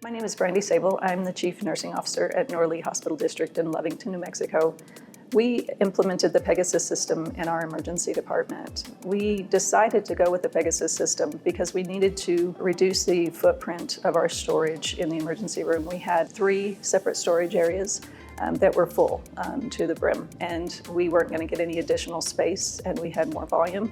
My name is Brandy Sable. I'm the Chief Nursing Officer at Nor-Lea Hospital District in Lovington, New Mexico. We implemented the Pegasus system in our emergency department. We decided to go with the Pegasus system because we needed to reduce the footprint of our storage in the emergency room. We had 3 separate storage areas that were full to the brim, and we weren't going to get any additional space, and we had more volume.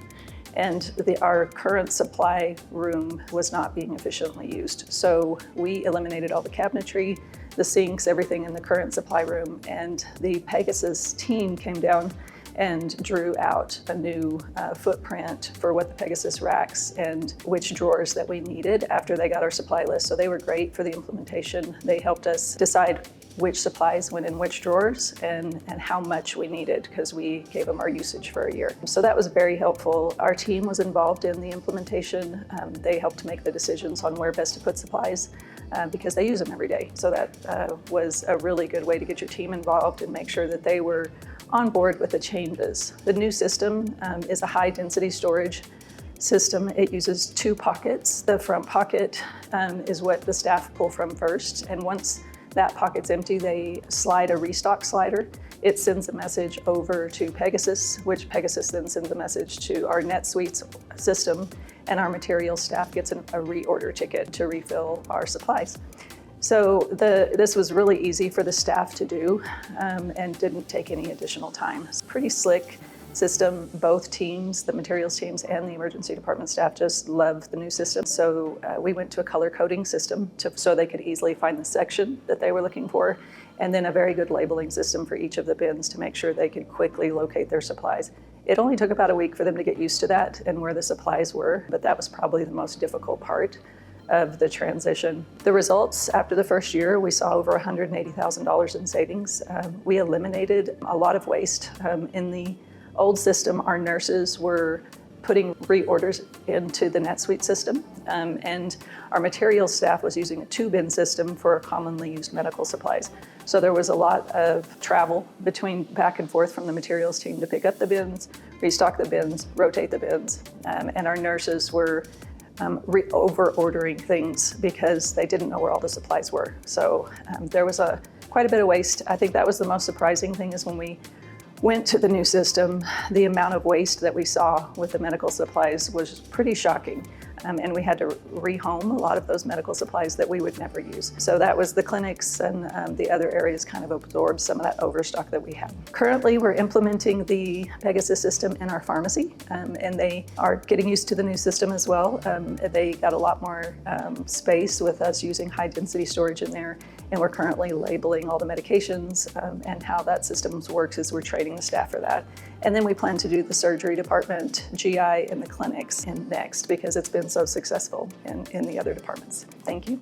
And our current supply room was not being efficiently used. So we eliminated all the cabinetry, the sinks, everything in the current supply room, and the Pegasus team came down and drew out a new footprint for what the Pegasus racks and which drawers that we needed after they got our supply list. So they were great for the implementation. They helped us decide which supplies went in which drawers and how much we needed, because we gave them our usage for a year. So that was very helpful. Our team was involved in the implementation. They helped make the decisions on where best to put supplies because they use them every day. So that was a really good way to get your team involved and make sure that they were on board with the changes. The new system is a high density storage system. It uses 2 pockets. The front pocket is what the staff pull from first, and once that pocket's empty, they slide a restock slider. It sends a message over to Pegasus, which Pegasus then sends a message to our NetSuite system, and our materials staff gets a reorder ticket to refill our supplies. So this was really easy for the staff to do and didn't take any additional time. It's a pretty slick system. Both teams, the materials teams and the emergency department staff, just love the new system. So we went to a color coding system so they could easily find the section that they were looking for, and then a very good labeling system for each of the bins to make sure they could quickly locate their supplies. It only took about a week for them to get used to that and where the supplies were, but that was probably the most difficult part of the transition. The results after the first year, we saw over $180,000 in savings. We eliminated a lot of waste. In the old system, our nurses were putting reorders into the NetSuite system, and our materials staff was using a 2-bin system for commonly used medical supplies. So there was a lot of travel back and forth from the materials team to pick up the bins, restock the bins, rotate the bins, and our nurses were over-ordering things because they didn't know where all the supplies were. So there was quite a bit of waste. I think that was the most surprising thing, is when we went to the new system, the amount of waste that we saw with the medical supplies was pretty shocking. And we had to rehome a lot of those medical supplies that we would never use. So that was the clinics, and the other areas kind of absorbed some of that overstock that we had. Currently, we're implementing the Pegasus system in our pharmacy, and they are getting used to the new system as well. They got a lot more space with us using high density storage in there, and we're currently labeling all the medications, and how that system works is we're training the staff for that. And then we plan to do the surgery department, GI, and the clinics next, because it's been so successful in the other departments. Thank you.